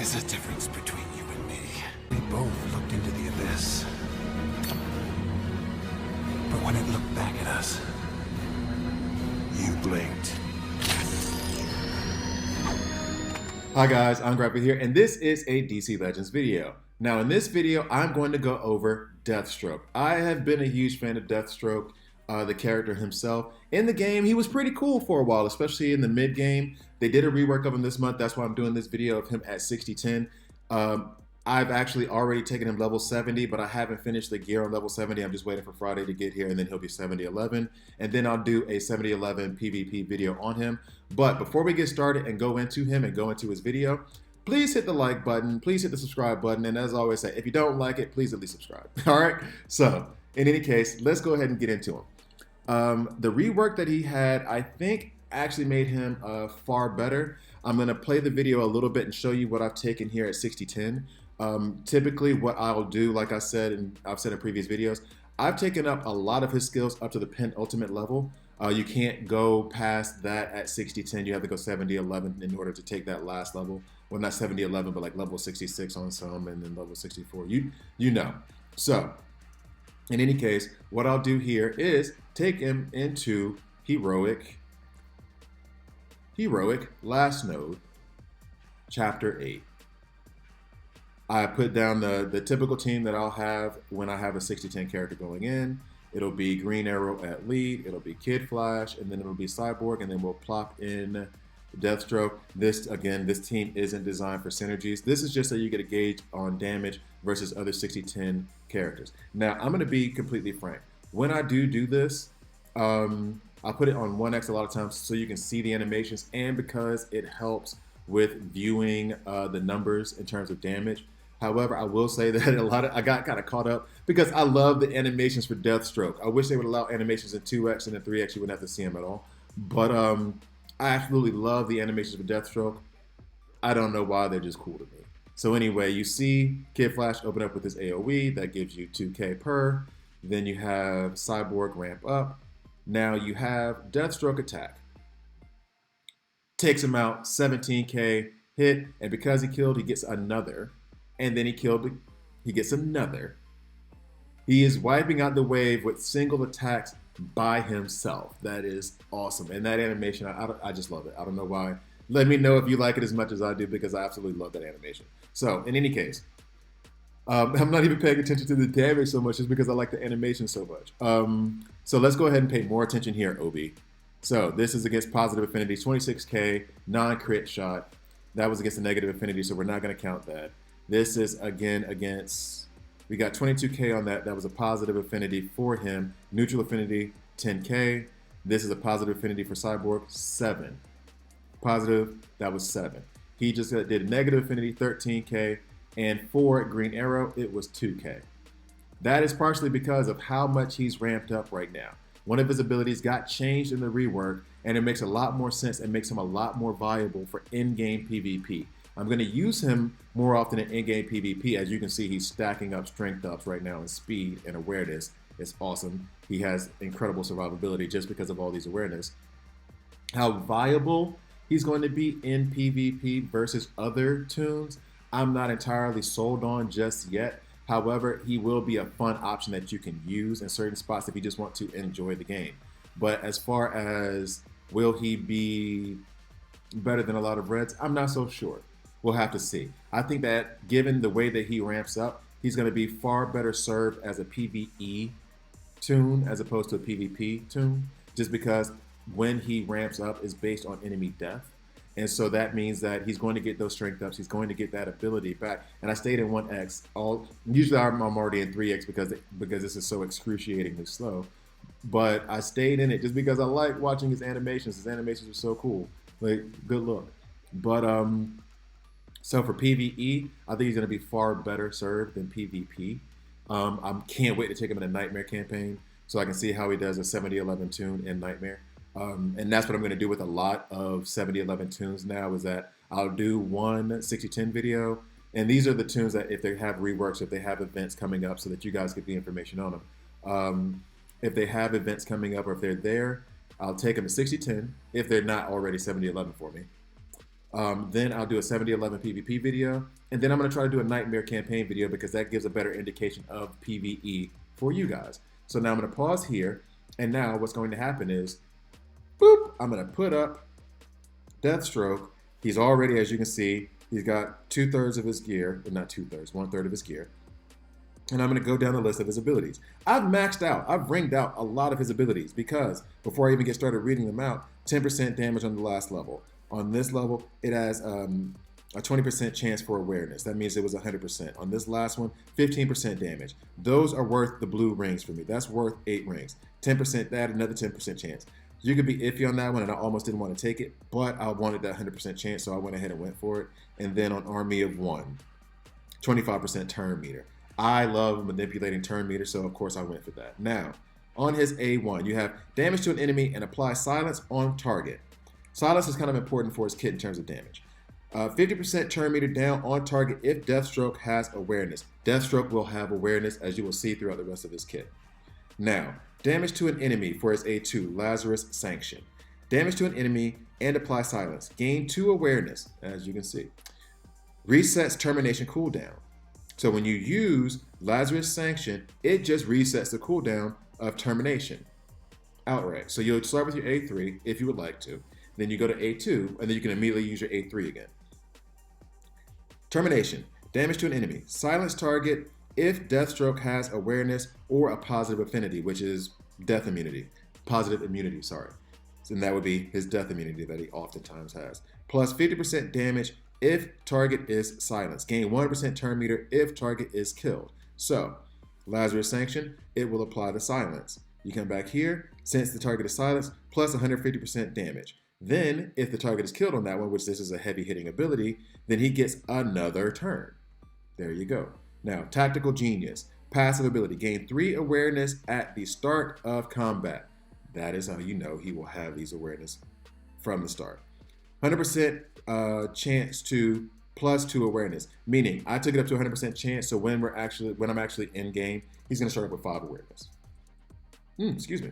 is a difference between you and me. We both looked into the abyss. But when it looked back at us, you blinked. Hi guys, I'm Grappa here, and this is a DC Legends video. Now in this video, I'm going to go over Deathstroke. I have been a huge fan of Deathstroke, the character himself. In the game, he was pretty cool for a while, especially in the mid-game. They did a rework of him this month, that's why I'm doing this video of him at 60-10. I've actually already taken him level 70, but I haven't finished the gear on level 70. I'm just waiting for Friday to get here, and then he'll be 70-11. And then I'll do a 70-11 PvP video on him. But before we get started and go into him and go into his video, please hit the like button, please hit the subscribe button, and as I always say, if you don't like it, please at least subscribe. All right? So, in any case, let's go ahead and get into him. The rework that he had, I think, actually made him far better. I'm going to play the video a little bit and show you what I've taken here at 60-10. Typically what I'll do, like I said, and I've said in previous videos, I've taken up a lot of his skills up to the penultimate level. You can't go past that at 60-10. You have to go 70-11 in order to take that last level. Well, not 70-11, but like level 66 on some, and then level 64. You know. So, in any case, what I'll do here is take him into Heroic Last Node, Chapter 8. I put down the typical team that I'll have when I have a 60-10 character going in. It'll be Green Arrow at lead, it'll be Kid Flash, and then it'll be Cyborg, and then we'll plop in Deathstroke. This team isn't designed for synergies. This is just so you get a gauge on damage versus other 60-10 characters. Now, I'm going to be completely frank. When I do this, I put it on 1x a lot of times so you can see the animations, and because it helps with viewing the numbers in terms of damage. However, I will say that I got kind of caught up because I love the animations for Deathstroke. I wish they would allow animations in 2x, and in 3x you wouldn't have to see them at all. But I absolutely love the animations for Deathstroke. I don't know why, they're just cool to me. So anyway, you see Kid Flash open up with his AoE. That gives you 2k per. Then you have Cyborg ramp up. Now you have Deathstroke attack. Takes him out, 17k hit, and because he killed, he gets another. And then he gets another. He is wiping out the wave with single attacks by himself. That is awesome. And that animation, I just love it. I don't know why. Let me know if you like it as much as I do, because I absolutely love that animation. So, in any case, I'm not even paying attention to the damage so much just because I like the animation so much. So let's go ahead and pay more attention here, Obi. So this is against positive affinity, 26k, non-crit shot. That was against the negative affinity, so we're not going to count that. This is again against, we got 22k on that. That was a positive affinity for him. Neutral affinity, 10k. This is a positive affinity for Cyborg, 7. Positive, that was 7. He just did negative affinity, 13k. And for Green Arrow, it was 2k. That is partially because of how much he's ramped up right now. One of his abilities got changed in the rework, and it makes a lot more sense and makes him a lot more viable for in-game PvP. I'm going to use him more often in in-game PvP. As you can see, he's stacking up strength ups right now in speed and awareness. It's awesome. He has incredible survivability just because of all these awareness. How viable he's going to be in PvP versus other tunes, I'm not entirely sold on just yet. However, he will be a fun option that you can use in certain spots if you just want to enjoy the game. But as far as will he be better than a lot of Reds, I'm not so sure. We'll have to see. I think that given the way that he ramps up, he's going to be far better served as a PvE tune as opposed to a PvP tune, just because when he ramps up is based on enemy death. And so that means that he's going to get those strength ups. He's going to get that ability back. And I stayed in 1x. Usually I'm already in 3x because this is so excruciatingly slow. But I stayed in it just because I like watching his animations. His animations are so cool. Like, good look. But so for PvE, I think he's going to be far better served than PvP. I can't wait to take him in a Nightmare campaign so I can see how he does a 70-11 tune in Nightmare. And that's what I'm going to do with a lot of 70-11 tunes now, is that I'll do one 60-10 video. And these are the tunes that if they have reworks, if they have events coming up so that you guys get the information on them. If they have events coming up or if they're there, I'll take them to 60-10 if they're not already 70-11 for me. Then I'll do a 7011 PvP video. And then I'm going to try to do a Nightmare campaign video because that gives a better indication of PvE for you guys. So now I'm going to pause here. And now what's going to happen is, boop, I'm going to put up Deathstroke. He's already, as you can see, he's got 2/3 of his gear, not 2/3, 1/3 of his gear. And I'm going to go down the list of his abilities. I've maxed out, I've ringed out a lot of his abilities because before I even get started reading them out, 10% damage on the last level. On this level, it has a 20% chance for awareness. That means it was 100%. On this last one, 15% damage. Those are worth the blue rings for me. That's worth 8 rings. 10%, that, another 10% chance. You could be iffy on that one, and I almost didn't want to take it, but I wanted that 100% chance, so I went ahead and went for it. And then on Army of One, 25% turn meter. I love manipulating turn meter, so of course I went for that. Now, on his A1, you have damage to an enemy and apply silence on target. Silence is kind of important for his kit in terms of damage. 50% turn meter down on target if Deathstroke has awareness. Deathstroke will have awareness, as you will see throughout the rest of his kit. Now, damage to an enemy for his A2, Lazarus Sanction. Damage to an enemy and apply silence. Gain 2 awareness, as you can see. Resets termination cooldown. So when you use Lazarus Sanction, it just resets the cooldown of termination outright. So you'll start with your A3 if you would like to. Then you go to A2, and then you can immediately use your A3 again. Termination. Damage to an enemy. Silence target if Deathstroke has awareness or a positive affinity, which is death immunity. Positive immunity, sorry. And that would be his death immunity that he oftentimes has. Plus 50% damage if target is silenced. Gain 100% turn meter if target is killed. So, Lazarus Sanction, it will apply the silence. You come back here, since the target is silenced, plus 150% damage. Then, if the target is killed on that one, which this is a heavy hitting ability, then he gets another turn. There you go. Now, Tactical Genius. Passive ability. Gain 3 awareness at the start of combat. That is how you know he will have these awareness from the start. 100% chance to plus 2 awareness. Meaning, I took it up to 100% chance, so when I'm actually in game, he's going to start up with 5 awareness. Excuse me.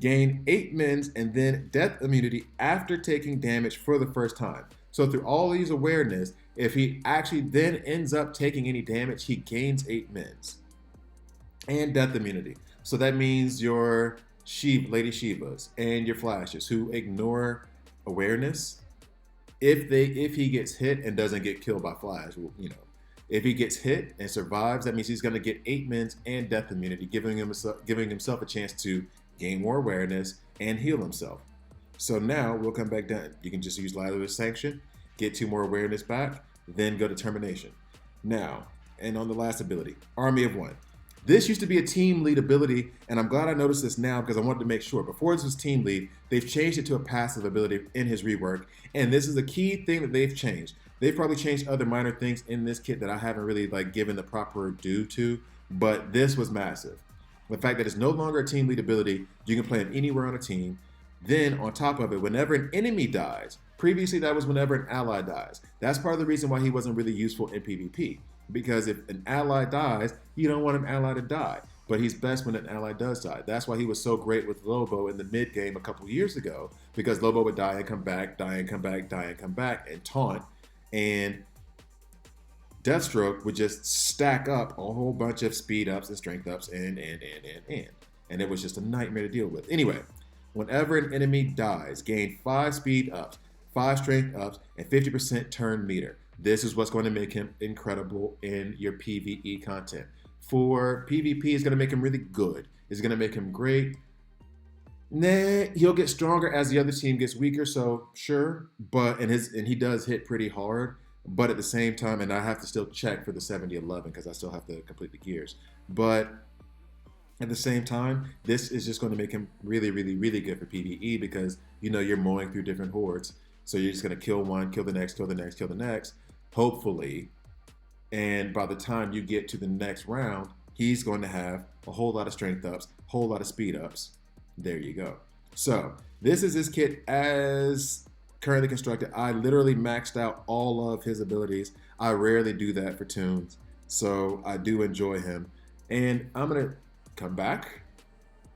Gain 8 mins and then death immunity after taking damage for the first time. So through all these awareness, if he actually then ends up taking any damage, he gains 8 mins. And death immunity. So that means your Lady Shivas and your Flashes who ignore awareness, if he gets hit and doesn't get killed by Flash, if he gets hit and survives, that means he's going to get 8 mins and death immunity, giving himself a chance to gain more awareness and heal himself. So now we'll come back down. You can just use Lazarus Sanction, get 2 more awareness back, then go to Termination. Now, and on the last ability, Army of One. This used to be a team lead ability, and I'm glad I noticed this now because I wanted to make sure. Before this was team lead, they've changed it to a passive ability in his rework, and this is a key thing that they've changed. They've probably changed other minor things in this kit that I haven't really given the proper due to, but this was massive. The fact that it's no longer a team lead ability, you can play it anywhere on a team. Then on top of it, whenever an enemy dies, previously that was whenever an ally dies. That's part of the reason why he wasn't really useful in PvP. Because if an ally dies, you don't want an ally to die. But he's best when an ally does die. That's why he was so great with Lobo in the mid game a couple years ago. Because Lobo would die and come back, die and come back, die and come back, and taunt. And Deathstroke would just stack up a whole bunch of speed ups and strength ups and it was just a nightmare to deal with. Anyway, whenever an enemy dies, gain 5 speed ups, 5 strength ups, and 50% turn meter. This is what's going to make him incredible in your PvE content. For PvP, it's going to make him really good. It's going to make him great. He'll get stronger as the other team gets weaker, so sure. But and he does hit pretty hard. But at the same time, and I have to still check for the 7011 because I still have to complete the gears. But at the same time, this is just going to make him really, really, really good for PvE because you're mowing through different hordes. So you're just going to kill one, kill the next, kill the next, kill the next. Hopefully, and by the time you get to the next round, he's going to have a whole lot of strength ups, a whole lot of speed ups. There you go. So this is his kit as currently constructed. I literally maxed out all of his abilities. I rarely do that for tunes, so I do enjoy him. And I'm gonna come back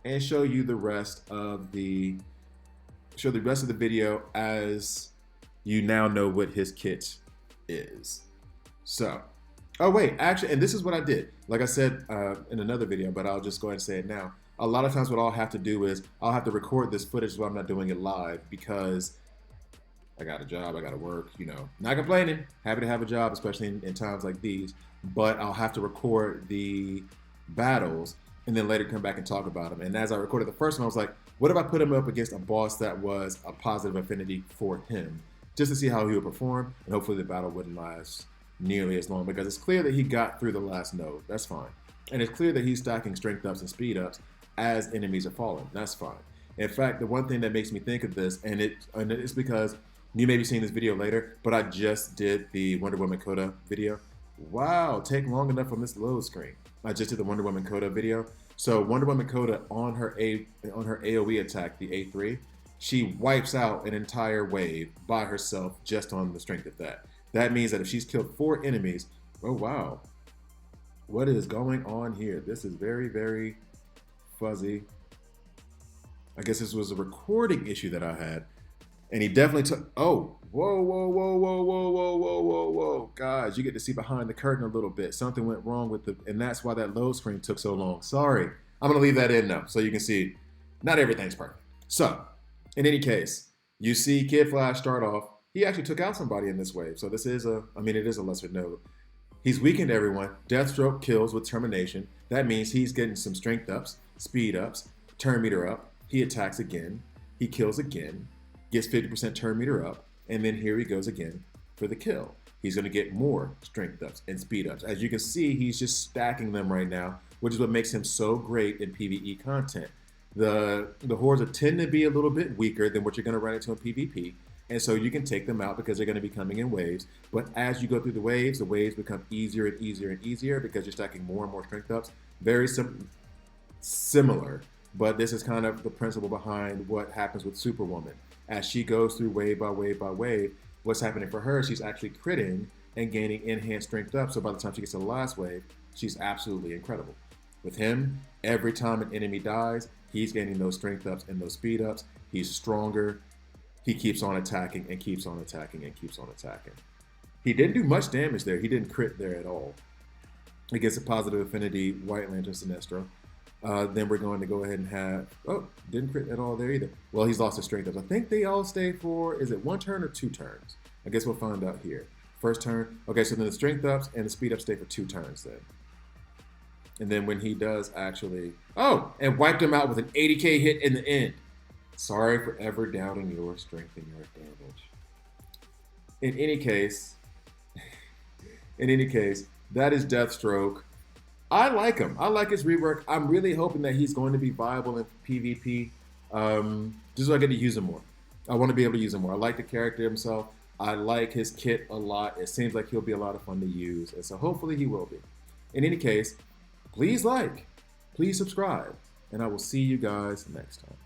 and show you the rest of the video as you now know what his kit is. So, oh wait, actually, and this is what I did. Like I said in another video, but I'll just go ahead and say it now. A lot of times what I'll have to do is I'll have to record this footage while I'm not doing it live because I got a job, I got to work, you know. Not complaining, happy to have a job, especially in times like these. But I'll have to record the battles and then later come back and talk about them. And as I recorded the first one, I was like, what if I put him up against a boss that was a positive affinity for him? Just to see how he would perform, and hopefully the battle wouldn't last nearly as long, because it's clear that he got through the last node. That's fine. And it's clear that he's stacking strength ups and speed ups as enemies are falling. That's fine. In fact, the one thing that makes me think of this, and it's because you may be seeing this video later, but I just did the Wonder Woman Coda video. Wow, take long enough on this load screen. I just did the Wonder Woman Coda video. So Wonder Woman Coda on her AoE attack, the A3, she wipes out an entire wave by herself just on the strength of that. That means that if she's killed 4 enemies, oh wow, what is going on here? This is very, very fuzzy. I guess this was a recording issue that I had. And he definitely took, oh, whoa, whoa, whoa, whoa, whoa, whoa, whoa, whoa, whoa. Guys, you get to see behind the curtain a little bit. Something went wrong with and that's why that load screen took so long. Sorry. I'm going to leave that in now so you can see not everything's perfect. So, in any case, you see Kid Flash start off. He actually took out somebody in this wave. So this is it is a lesser node. He's weakened everyone. Deathstroke kills with termination. That means he's getting some strength ups, speed ups, turn meter up. He attacks again. He kills again. Gets 50% turn meter up, and then here he goes again for the kill. He's going to get more strength ups and speed ups. As you can see, he's just stacking them right now, which is what makes him so great in PvE content. The hordes tend to be a little bit weaker than what you're going to run into in PvP, and so you can take them out because they're going to be coming in waves. But as you go through the waves become easier and easier and easier because you're stacking more and more strength ups. Very similar, but this is kind of the principle behind what happens with Superwoman. As she goes through wave by wave by wave, what's happening for her, she's actually critting and gaining enhanced strength up. So by the time she gets to the last wave, she's absolutely incredible. With him, every time an enemy dies, he's gaining those strength ups and those speed ups. He's stronger. He keeps on attacking and keeps on attacking and keeps on attacking. He didn't do much damage there. He didn't crit there at all. Against a positive affinity White Lantern Sinestro. Then we're going to go ahead and have, didn't crit at all there either. Well, he's lost his strength ups. I think they all stay for, is it 1 turn or 2 turns? I guess we'll find out here. First turn. Okay, so then the strength ups and the speed ups stay for 2 turns then. And then when he does actually, and wiped him out with an 80k hit in the end. Sorry for ever doubting your strength and your damage. In any case, that is Deathstroke. I like him. I like his rework. I'm really hoping that he's going to be viable in PvP. Just so I get to use him more. I want to be able to use him more. I like the character himself. I like his kit a lot. It seems like he'll be a lot of fun to use. And so hopefully he will be. In any case, please like, please subscribe, and I will see you guys next time.